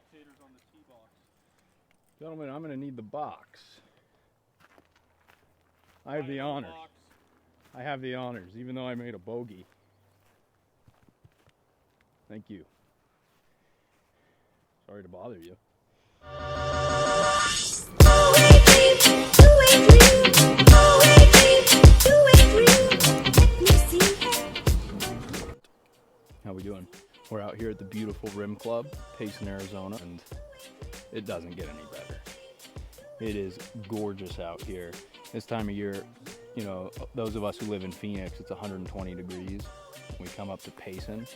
spectators on the tee box. Gentlemen, I'm going to need the box. I have the honors. I have the honors, even though I made a bogey. Thank you. Sorry to bother you. How we doing? We're out here at the beautiful Rim Club, Payson, Arizona, and it doesn't get any better. It is gorgeous out here. This time of year, you know, those of us who live in Phoenix, it's 120 degrees. When we come up to Payson,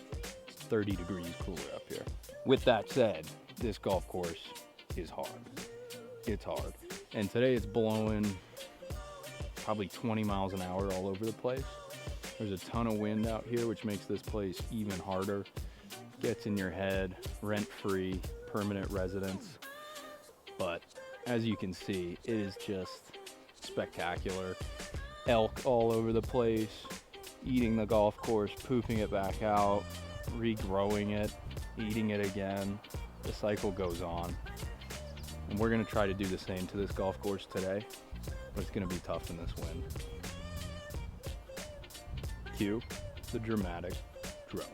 it's 30 degrees cooler up here. With that said, this golf course is hard. It's hard. And today it's blowing probably 20 miles an hour all over the place. There's a ton of wind out here, which makes this place even harder. Gets in your head, rent-free, permanent residence. But as you can see, it is just spectacular. Elk all over the place, eating the golf course, pooping it back out, regrowing it, eating it again. The cycle goes on. And we're gonna try to do the same to this golf course today, but it's gonna be tough in this wind. Cue the dramatic drone.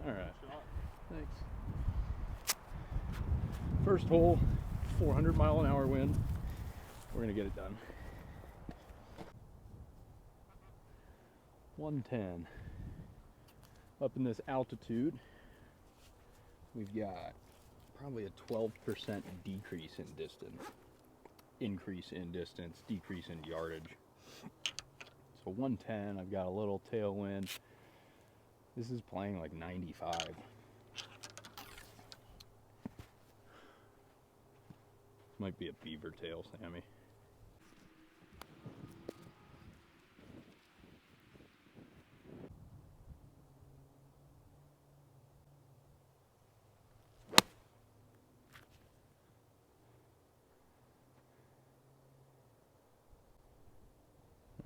All right, thanks. First hole, 400 mile an hour wind. We're gonna get it done. 110. Up in this altitude, we've got probably a 12% decrease in distance. Increase in distance, decrease in yardage. So 110, I've got a little tailwind. This is playing like 95. Might be a beaver tail, Sammy.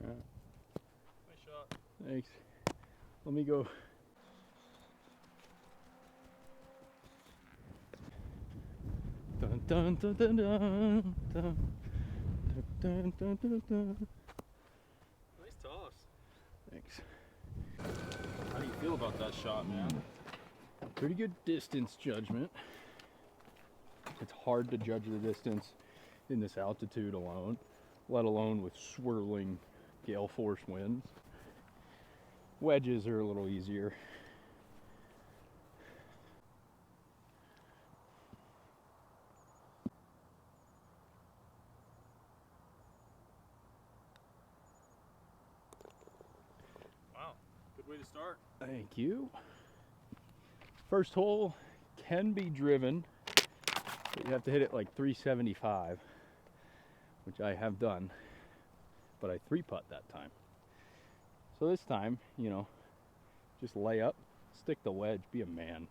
All right. Nice shot. Thanks. Let me go. Dun, dun, dun, dun, dun, dun, dun, dun, dun, dun. Nice toss. Thanks. How do you feel about that shot, man? Pretty good distance judgment. It's hard to judge the distance in this altitude alone, let alone with swirling gale force winds. Wedges are a little easier. Wow, good way to start. Thank you. First hole can be driven, but you have to hit it like 375, which I have done, but I 3-putt that time. So this time, you know, just lay up, stick the wedge, be a man.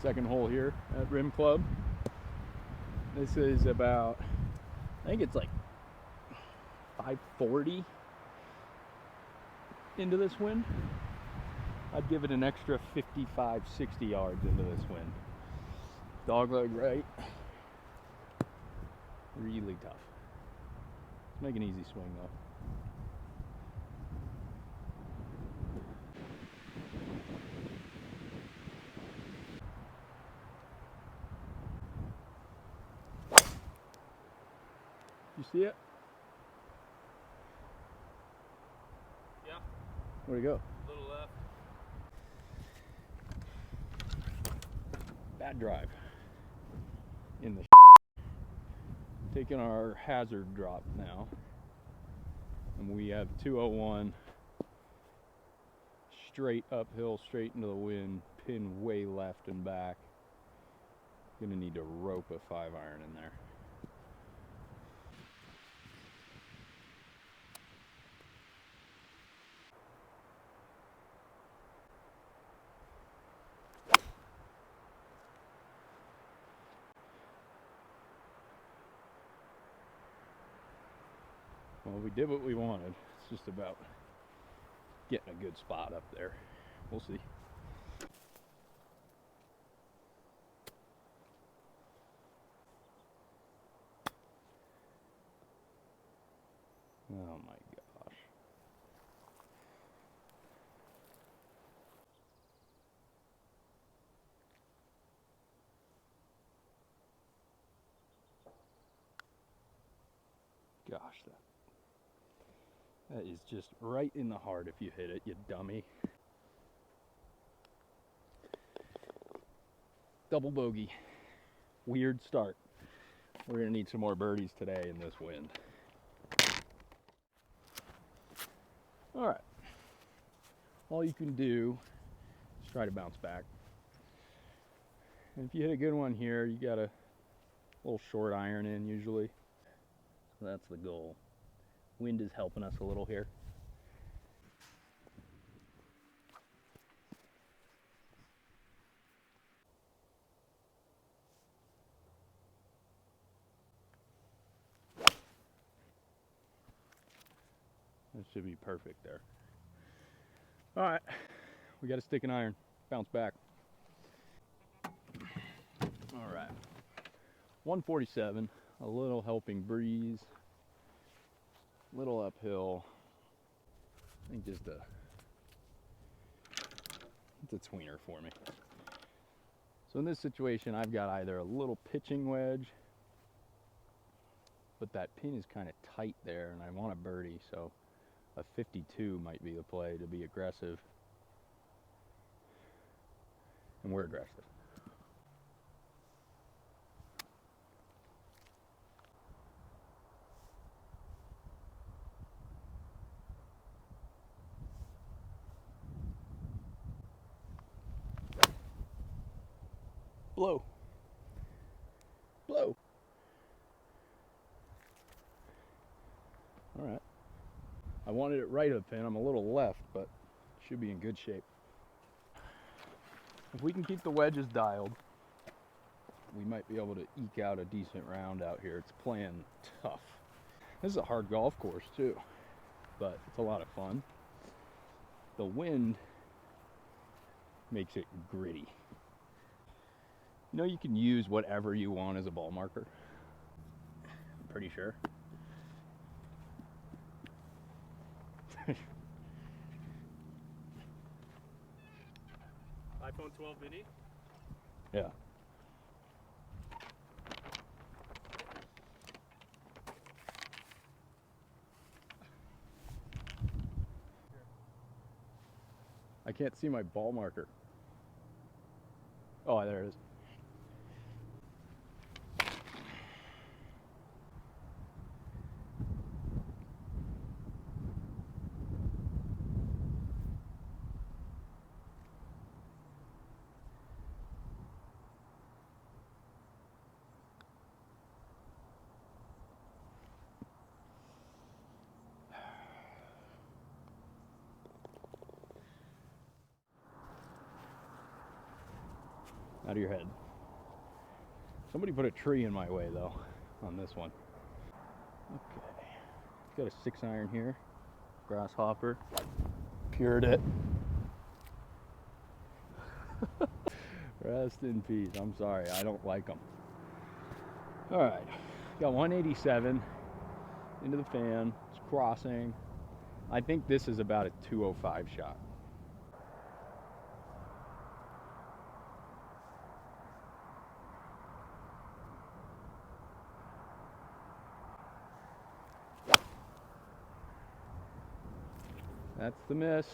Second hole here at Rim Club. This is about, I think it's like 540 into this wind. I'd give it an extra 55, 60 yards into this wind. Dogleg right. Really tough. Let's make an easy swing though. You see it? Yeah. Where'd it go? A little left. Bad drive. In the taking our hazard drop now. And we have 201 straight uphill, straight into the wind, pin way left and back. Gonna need to rope a 5-iron in there. Well, we did what we wanted. It's just about getting a good spot up there. We'll see. Oh my gosh. Gosh, that is just right in the heart if you hit it, you dummy. Double bogey. Weird start. We're gonna need some more birdies today in this wind. All right. All you can do is try to bounce back. And if you hit a good one here, you got a little short iron in usually. So that's the goal. Wind is helping us a little here. That should be perfect there. All right, we got to stick an iron, bounce back. All right, 147, a little helping breeze, little uphill. I think just it's a tweener for me. So in this situation, I've got either a little pitching wedge, but that pin is kind of tight there, and I want a birdie, so a 52 might be the play to be aggressive. And we're aggressive. Blow. Blow. All right. I wanted it right of the pin. I'm a little left, but should be in good shape. If we can keep the wedges dialed, we might be able to eke out a decent round out here. It's playing tough. This is a hard golf course too, but it's a lot of fun. The wind makes it gritty. You know, you can use whatever you want as a ball marker. I'm pretty sure. iPhone 12 mini? Yeah. I can't see my ball marker. Oh, there it is. Out of your head. Somebody put a tree in my way though on this one. Okay, got a 6-iron here, grasshopper, pured it. Rest in peace. I'm sorry, I don't like them. All right, got 187 into the fan. It's crossing. I think this is about a 205 shot. That's the miss.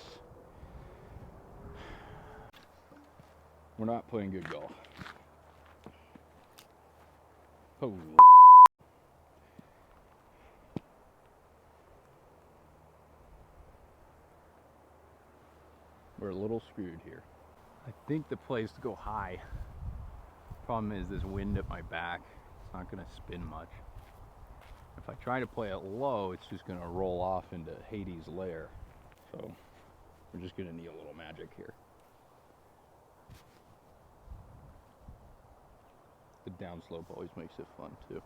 We're not playing good golf. Holy. We're a little screwed here. I think the play is to go high. Problem is this wind at my back. It's not going to spin much. If I try to play it low, it's just going to roll off into Hades' lair. So we're just going to need a little magic here. The downslope always makes it fun too.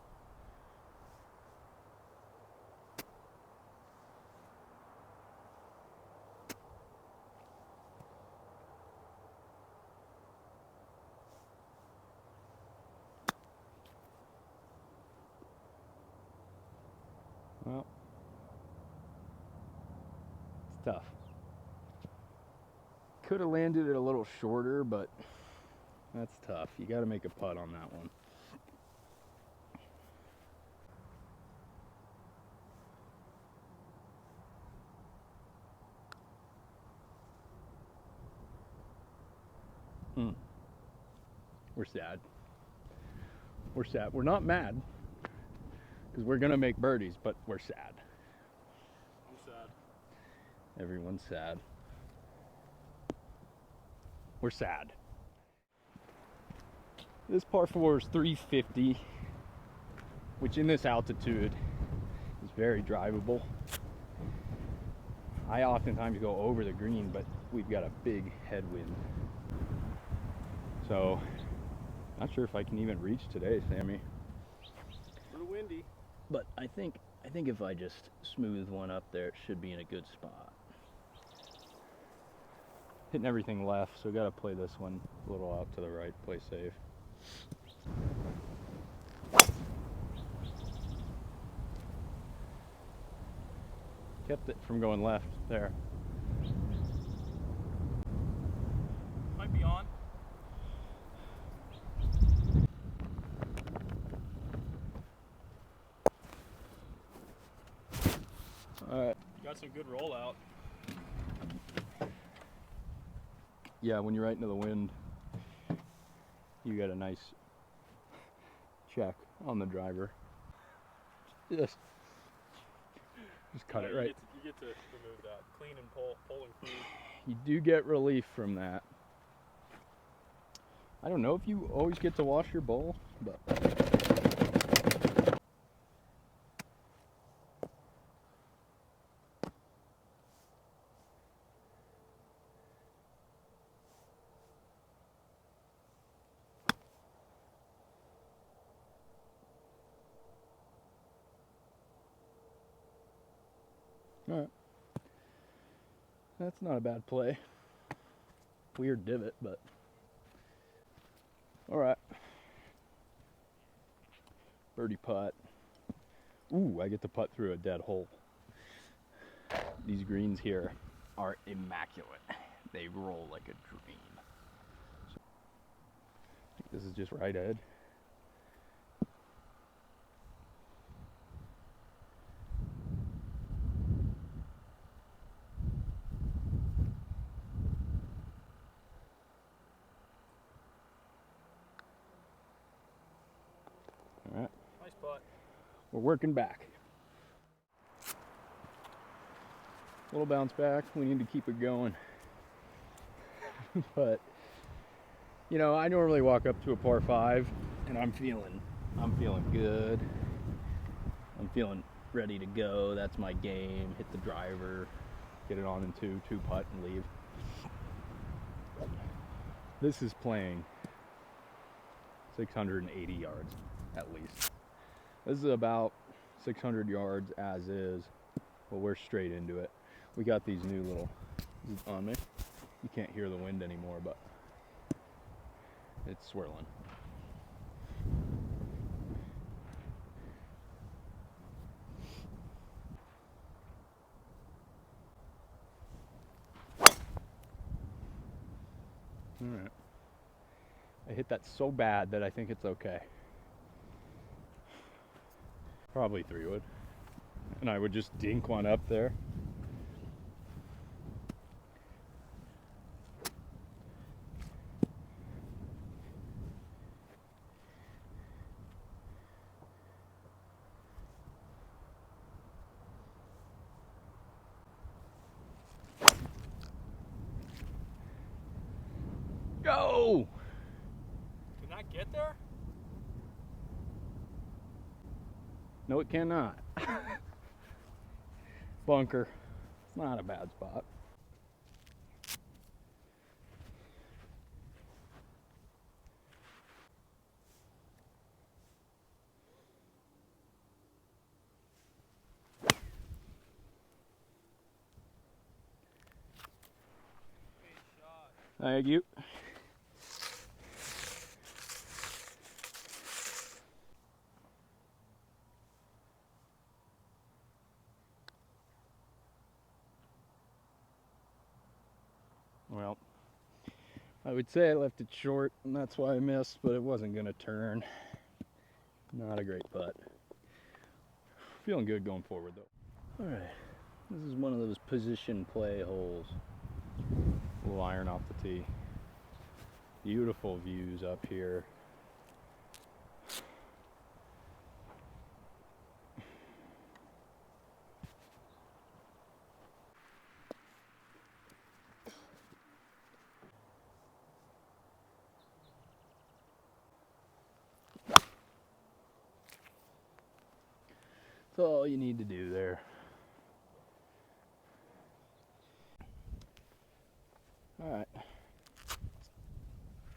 Well, it's tough. Could have landed it a little shorter, but that's tough. You got to make a putt on that one. We're sad. We're sad. We're not mad because we're gonna make birdies, but we're sad. I'm sad. Everyone's sad. We're sad. This par 4 is 350, which in this altitude is very drivable. I oftentimes go over the green, but we've got a big headwind. So, not sure if I can even reach today, Sammy. A little windy. But I think if I just smooth one up there, it should be in a good spot. Hitting everything left, so got to play this one a little out to the right, play safe. Kept it from going left there. Might be on. Alright. Got some good rollout. Yeah, when you're right into the wind, you got a nice check on the driver. Just cut it right. You get to remove that. Clean and pulling food. You do get relief from that. I don't know if you always get to wash your bowl, but all right. That's not a bad play. Weird divot, but all right. Birdie putt. Ooh, I get to putt through a dead hole. These greens here are immaculate. They roll like a dream. So, I think this is just right edge. All right. Nice putt. We're working back. Little bounce back. We need to keep it going. But you know, I normally walk up to a par 5 and I'm feeling good. I'm feeling ready to go. That's my game. Hit the driver, get it on in two putt and leave. This is playing 680 yards at least. This is about 600 yards as is, but we're straight into it. We got these new little, is it on me? You can't hear the wind anymore, but it's swirling. All right. I hit that so bad that I think it's okay. Probably 3-wood. And I would just dink one up there. No! Can that get there? No, it cannot. Bunker. It's not a bad spot. Thank you. Well, I would say I left it short, and that's why I missed, but it wasn't going to turn. Not a great putt. Feeling good going forward, though. All right, this is one of those position play holes. We'll iron off the tee. Beautiful views up here. That's all you need to do there. All right.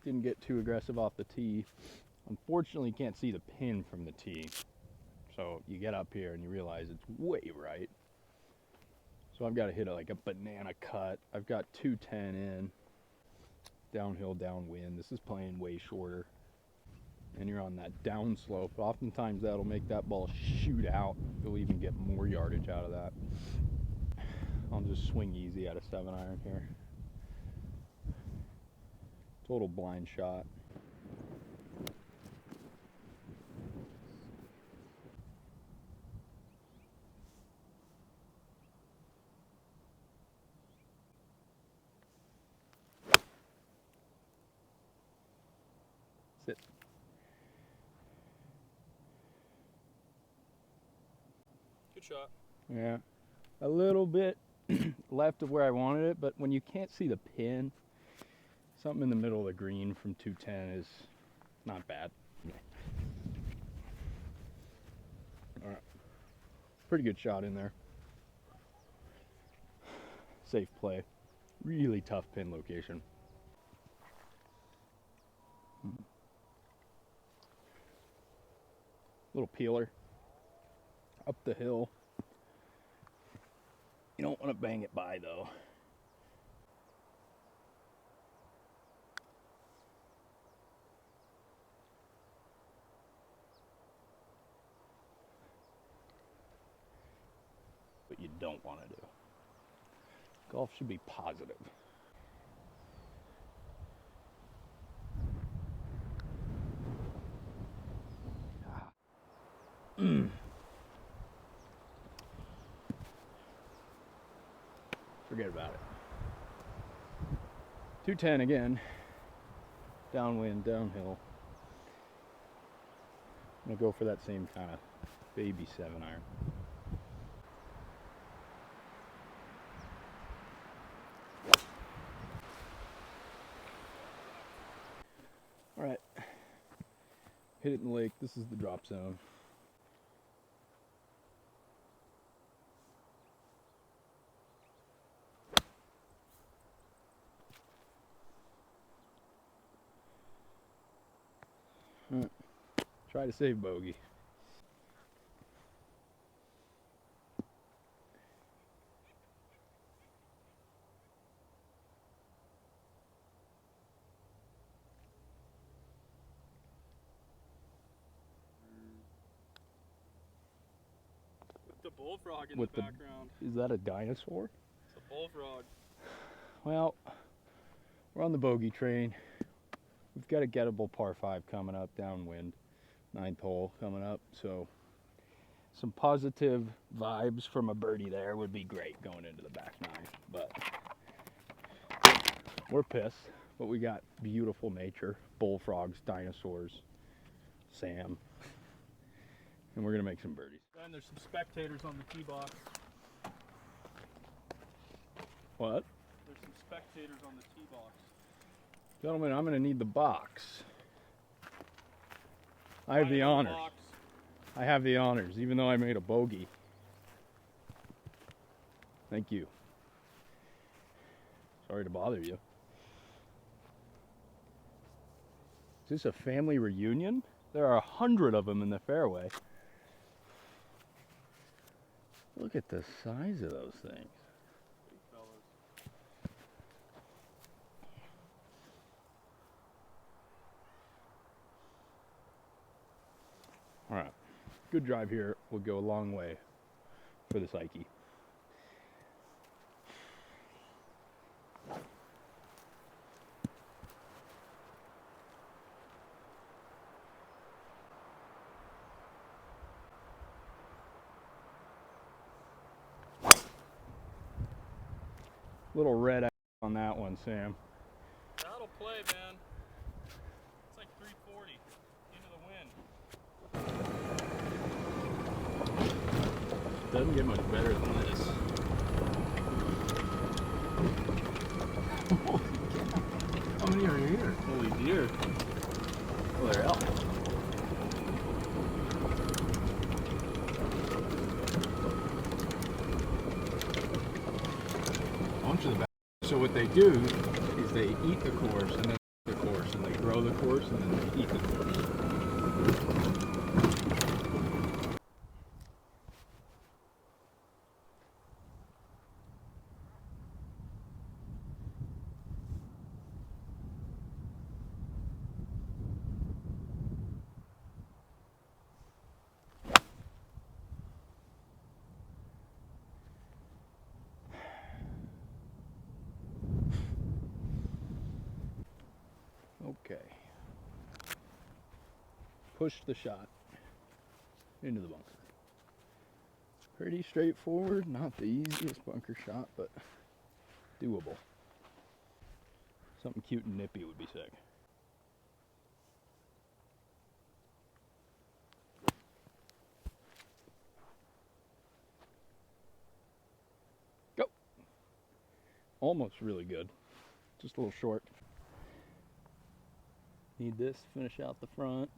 Didn't get too aggressive off the tee. Unfortunately, you can't see the pin from the tee. So you get up here and you realize it's way right. So I've got to hit it like a banana cut. I've got 210 in. Downhill, downwind. This is playing way shorter. And you're on that downslope. Oftentimes that'll make that ball shoot out. You'll even get more yardage out of that. I'll just swing easy at a 7-iron here. Total blind shot. Sit. Good shot. Yeah, a little bit left of where I wanted it, but when you can't see the pin, something in the middle of the green from 210 is not bad. All right, pretty good shot in there. Safe play. Really tough pin location. Little peeler up the hill. You don't want to bang it by though. What you don't want to do. Golf should be positive. Forget about it. 210 again. Downwind, downhill. I'm gonna go for that same kind of baby 7-iron. All right. Hit it in the lake. This is the drop zone. All right. Try to save bogey. The bullfrog in With the background. Is that a dinosaur? It's a bullfrog. Well, we're on the bogey train. We've got a gettable par 5 coming up downwind. 9th hole coming up. So some positive vibes from a birdie there would be great going into the back 9. But we're pissed. But we got beautiful nature. Bullfrogs, dinosaurs, Sam. And we're going to make some birdies. And there's some spectators on the tee box. What? There's some spectators on the tee box. Gentlemen, I'm going to need the box. I have the honors. I have the honors, even though I made a bogey. Thank you. Sorry to bother you. Is this a family reunion? There are 100 of them in the fairway. Look at the size of those things. Big fellas. All right, good drive here will go a long way for the psyche. Little red on that one, Sam. That'll play, man. It's like 340 into the wind. Doesn't get much better than this. How many are here? Holy deer. Oh, they're out. Bunch of the back. So what they do is they eat the course and then the course and they grow the course and then they eat the course. Okay. Push the shot into the bunker. Pretty straightforward, not the easiest bunker shot, but doable. Something cute and nippy would be sick. Go! Almost really good. Just a little short. Need this to finish out the front.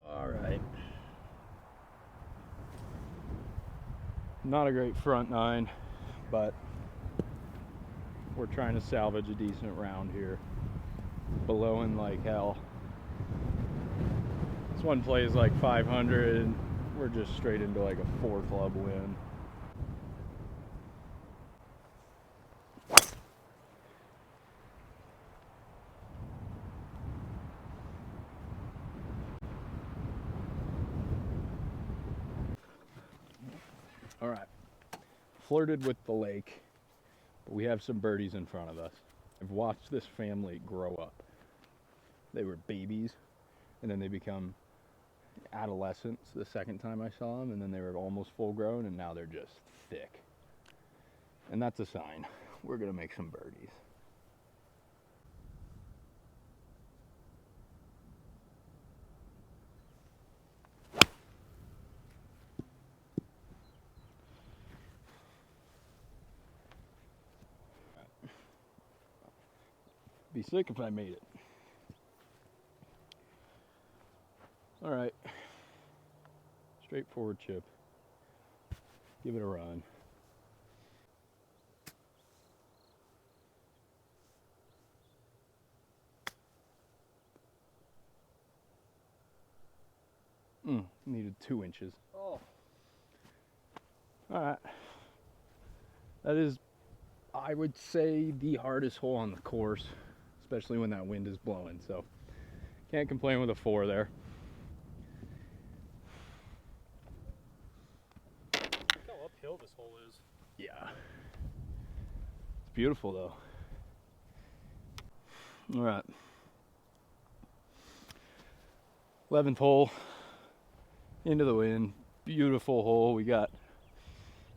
All right. Not a great front nine, but we're trying to salvage a decent round here. Blowing like hell. This one plays like 500 and we're just straight into like a 4 club win. All right, flirted with the lake, but we have some birdies in front of us. I've watched this family grow up. They were babies and then they become adolescents the second time I saw them, and then they were almost full grown and now they're just thick. And that's a sign. We're gonna make some birdies. Be sick if I made it. All right, straightforward chip. Give it a run. Needed 2 inches. Oh. All right. That is, I would say, the hardest hole on the course, especially when that wind is blowing. So can't complain with a 4 there. Look how uphill this hole is. Yeah. It's beautiful though. All right. 11th hole. Into the wind. Beautiful hole. We got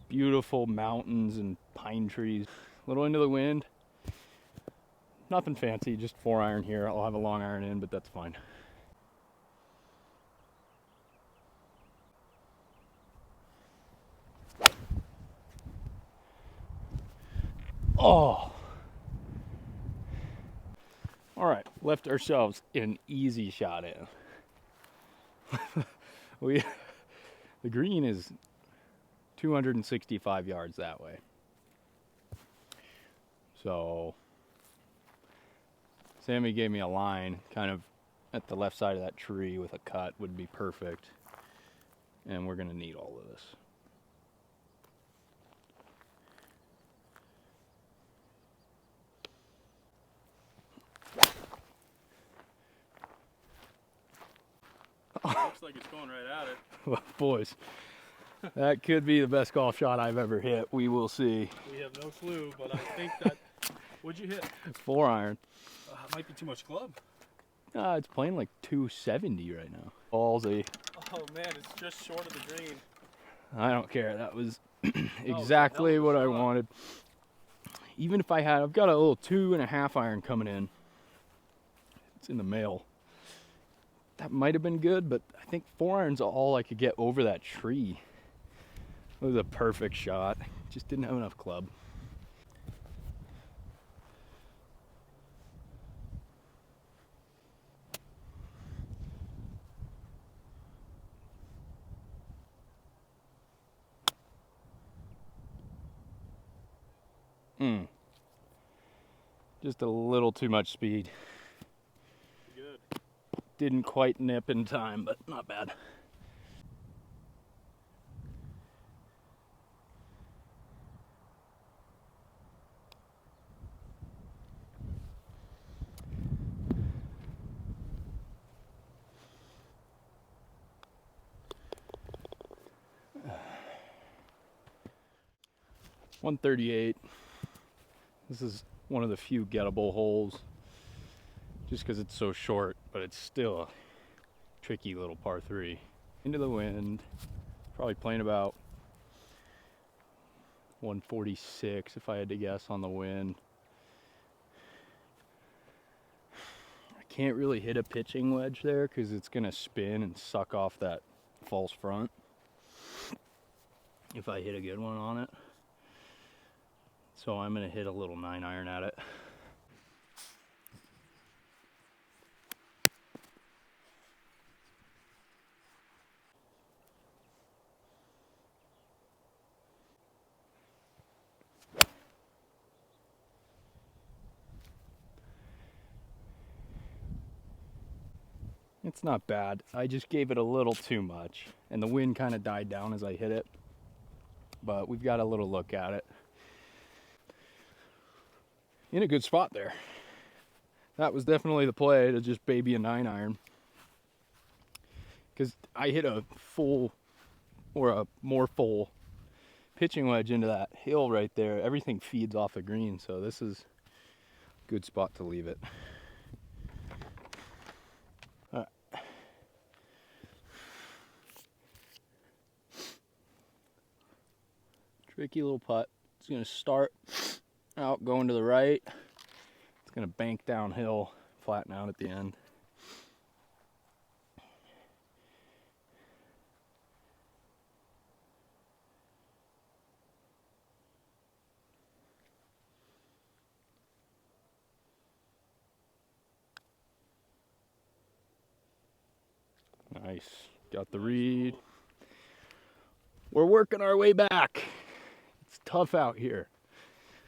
beautiful mountains and pine trees. A little into the wind. Nothing fancy, just 4-iron here. I'll have a long iron in, but that's fine. Oh! All right, left ourselves an easy shot in. The green is 265 yards that way. So Sammy gave me a line kind of at the left side of that tree with a cut would be perfect. And we're gonna need all of this. Looks like it's going right at it. Well, boys, that could be the best golf shot I've ever hit. We will see. We have no clue, but I think that... What'd you hit? 4-iron. It might be too much club. It's playing like 270 right now. Ballsy. Oh man, it's just short of the green. I don't care. That was exactly what I wanted. Even if I've got a little 2.5 iron coming in. It's in the mail. That might have been good, but I think 4-iron's all I could get over that tree. It was a perfect shot. Just didn't have enough club. Just a little too much speed. Good. Didn't quite nip in time, but not bad. .138. This is one of the few gettable holes just because it's so short, but it's still a tricky little par 3. Into the wind, probably playing about 146 if I had to guess on the wind. I can't really hit a pitching wedge there because it's going to spin and suck off that false front if I hit a good one on it. So I'm going to hit a little 9-iron at it. It's not bad. I just gave it a little too much, and the wind kind of died down as I hit it. But we've got a little look at it. In a good spot there. That was definitely the play, to just baby a 9-iron. Because I hit a full, or a more full, pitching wedge into that hill right there. Everything feeds off the green, so this is a good spot to leave it. All right. Tricky little putt. It's going to start out going to the right. It's going to bank downhill, flatten out at the end. Nice. Got the read. We're working our way back. It's tough out here.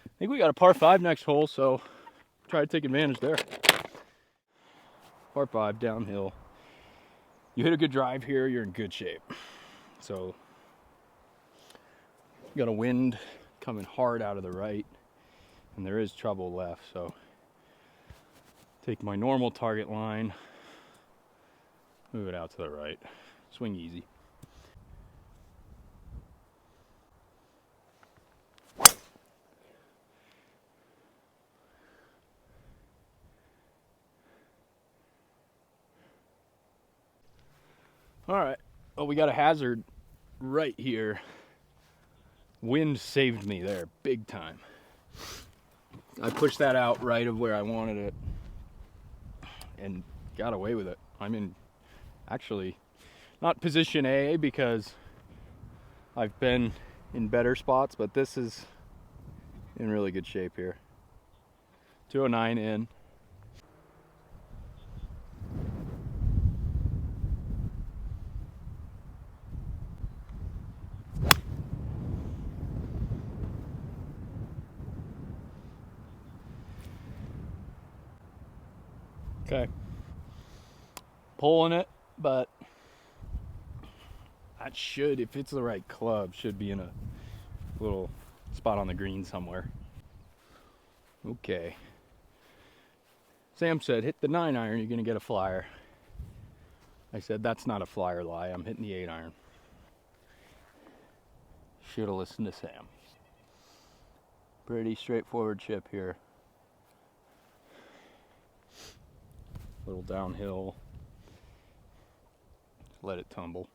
I think we got a par 5 next hole, so try to take advantage there. Par 5 downhill. You hit a good drive here, you're in good shape. So, got a wind coming hard out of the right, and there is trouble left, so take my normal target line, move it out to the right, swing easy. All right, well, we got a hazard right here. Wind saved me there, big time. I pushed that out right of where I wanted it and got away with it. I'm in actually not position A because I've been in better spots, but this is in really good shape here. 209 in. Okay. Pulling it, but that should, if it's the right club, should be in a little spot on the green somewhere. Okay. Sam said, hit the 9-iron, you're gonna get a flyer. I said, that's not a flyer lie, I'm hitting the 8-iron. Should have listened to Sam. Pretty straightforward chip here. Little downhill. Just let it tumble.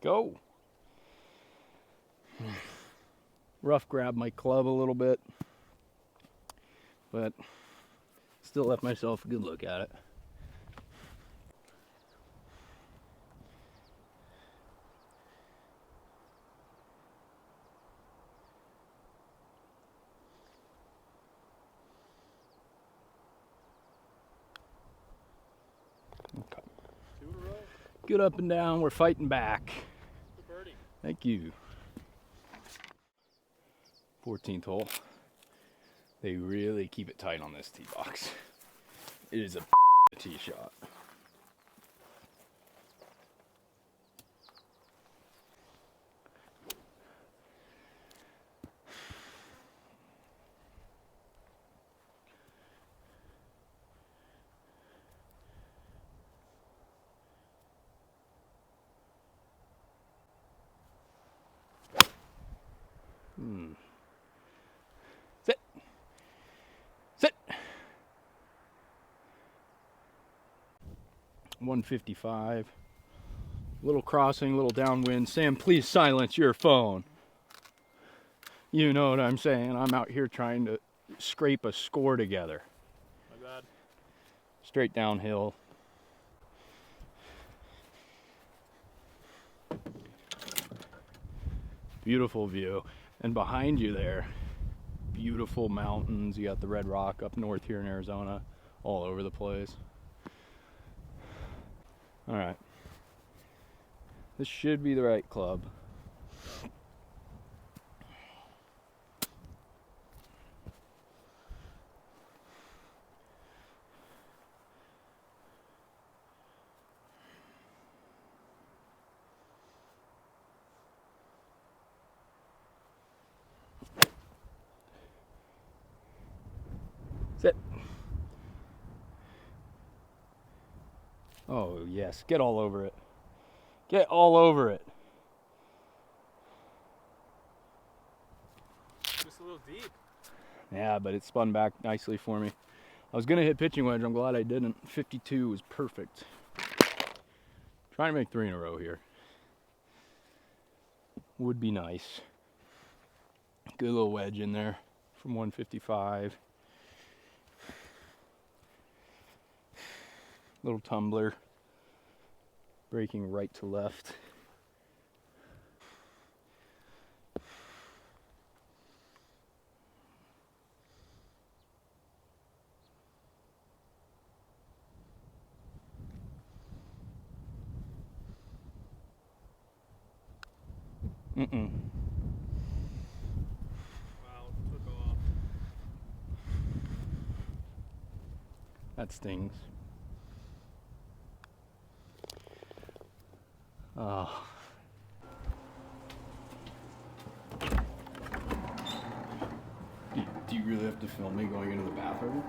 Go. Rough grab my club a little bit, but still left myself a good look at it. Okay. 2 in a row. Good up and down, we're fighting back. Good birdie. Thank you. 14th hole. They really keep it tight on this tee box. It is a tee shot. Sit. Sit. 155. Little crossing, little downwind. Sam, please silence your phone. You know what I'm saying. I'm out here trying to scrape a score together. My bad. Straight downhill. Beautiful view. And behind you there, beautiful mountains. You got the Red Rock up north here in Arizona, all over the place. All right. This should be the right club. Sit. Oh, yes. Get all over it. Get all over it. Just a little deep. Yeah, but it spun back nicely for me. I was going to hit pitching wedge. I'm glad I didn't. 52 was perfect. Trying to make 3 in a row here. Would be nice. Good little wedge in there from 155. Little tumbler. Breaking right to left. Wow, took off. That stings. Oh. Do you really have to film me going into the bathroom?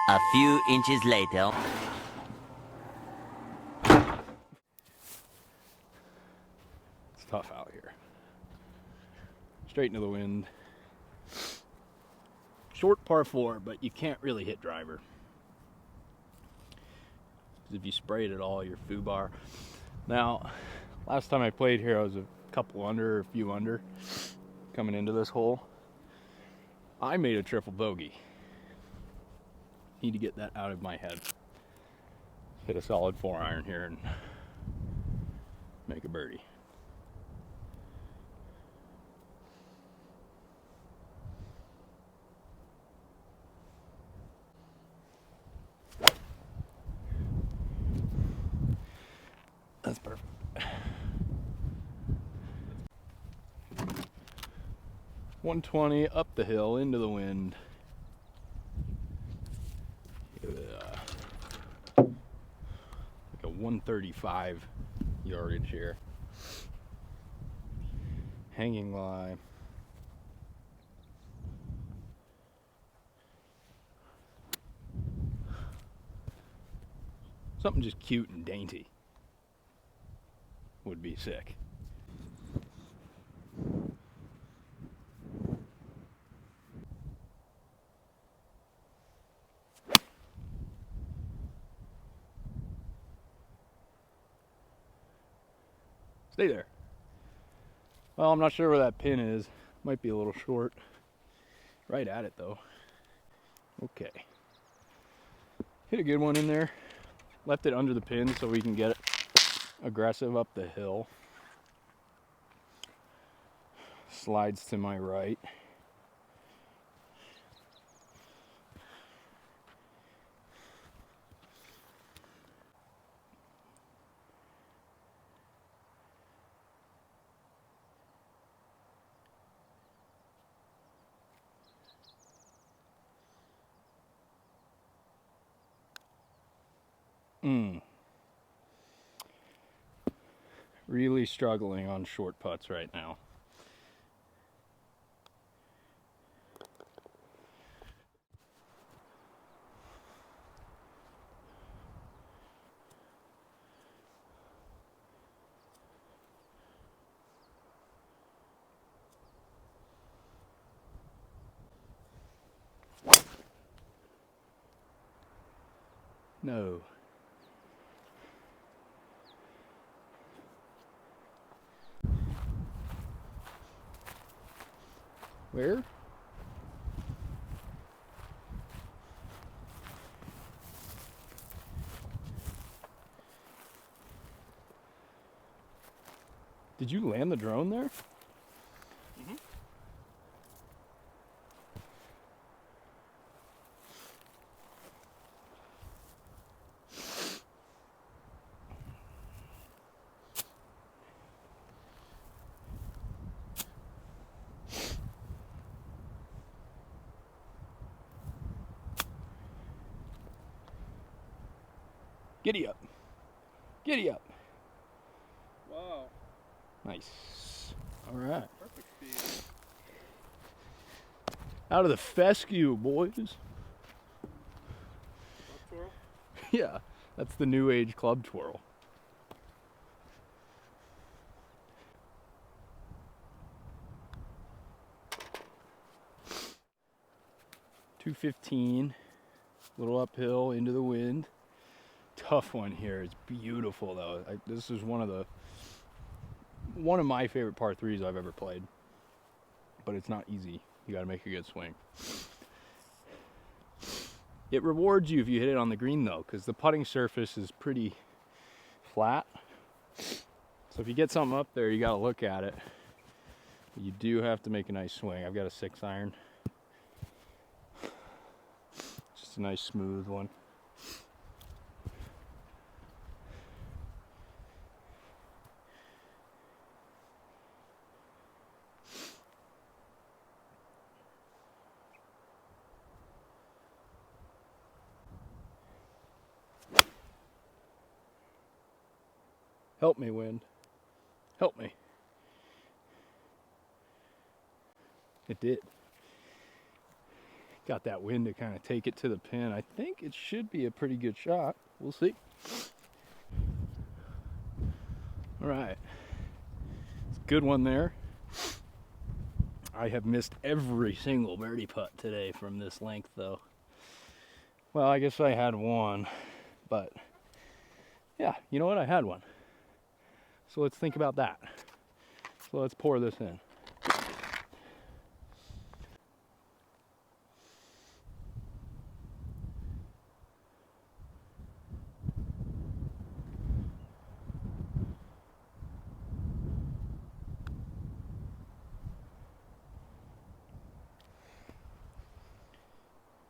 A few inches later. It's tough out here. straight into the wind. Short par 4, but you can't really hit driver. Because if you spray it at all, you're foobar. Now, last time I played here, I was a couple under, a few under, coming into this hole. I made a triple bogey. Need to get that out of my head. Hit a solid 4-iron here and make a birdie. That's perfect. 120 up the hill into the wind. Like a 135 yardage here. Hanging lie. Something just cute and dainty would be sick. Stay there. Well, I'm not sure where that pin is. Might be a little short. Right at it though. Okay. Hit a good one in there. Left it under the pin so we can get it aggressive up the hill. Slides to my right. Really struggling on short putts right now. No. Where? Did you land the drone there? Mm-hmm. Giddy up. Giddy up. Wow. Nice. All right. Perfect speed. Out of the fescue, boys. Club twirl? Yeah, that's the new age club twirl. .215, little uphill into the wind. Tough one here. It's beautiful though. This is one of my favorite par 3s I've ever played. But it's not easy. You got to make a good swing. It rewards you if you hit it on the green though, because the putting surface is pretty flat. So if you get something up there, you got to look at it. But you do have to make a nice swing. I've got a 6-iron. Just a nice smooth one. Help me, wind. Help me. It did. Got that wind to kind of take it to the pin. I think it should be a pretty good shot. We'll see. All right. It's a good one there. I have missed every single birdie putt today from this length, though. Well, I guess I had one, but yeah, you know what? I had one. So let's think about that. So let's pour this in.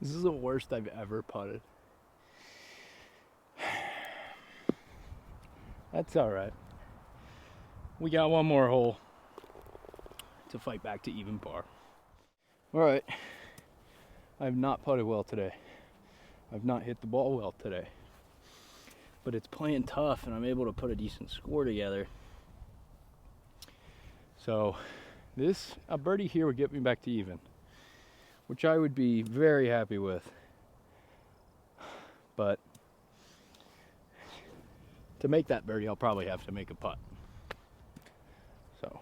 This is the worst I've ever putted. That's all right. We got one more hole to fight back to even par. All right. I've not putted well today. I've not hit the ball well today. But it's playing tough and I'm able to put a decent score together. So a birdie here would get me back to even, which I would be very happy with. But to make that birdie, I'll probably have to make a putt. So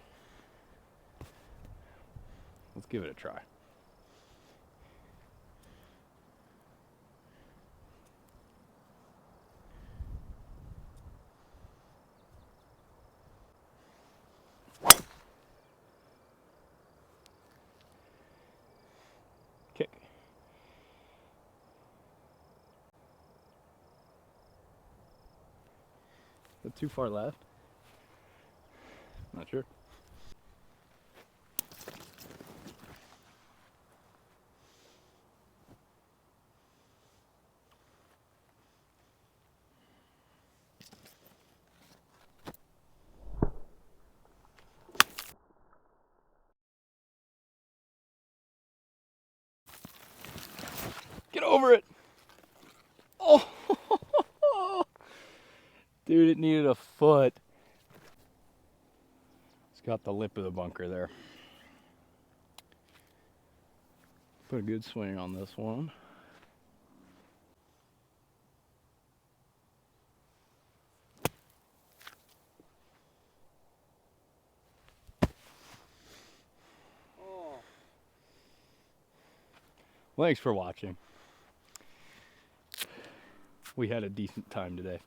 let's give it a try. Kick. Is that too far left? Not sure. Get over it! Oh! Dude, it needed a foot. It's got the lip of the bunker there. Put a good swing on this one. Oh. Thanks for watching. We had a decent time today.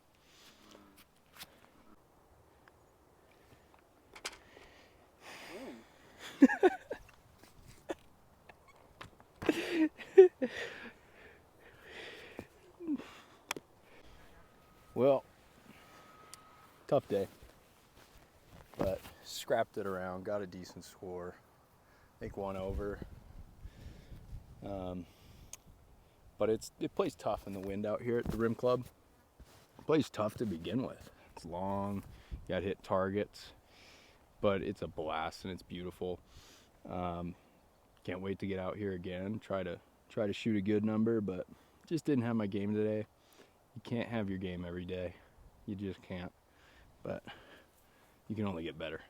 Well, tough day, but scrapped it around, got a decent score. I think one over. But it plays tough in the wind out here at the Rim Club. It plays tough to begin with. It's long, you gotta hit targets, but it's a blast and it's beautiful. Can't wait to get out here again, try to shoot a good number, but just didn't have my game today. You can't have your game every day. You just can't. But you can only get better.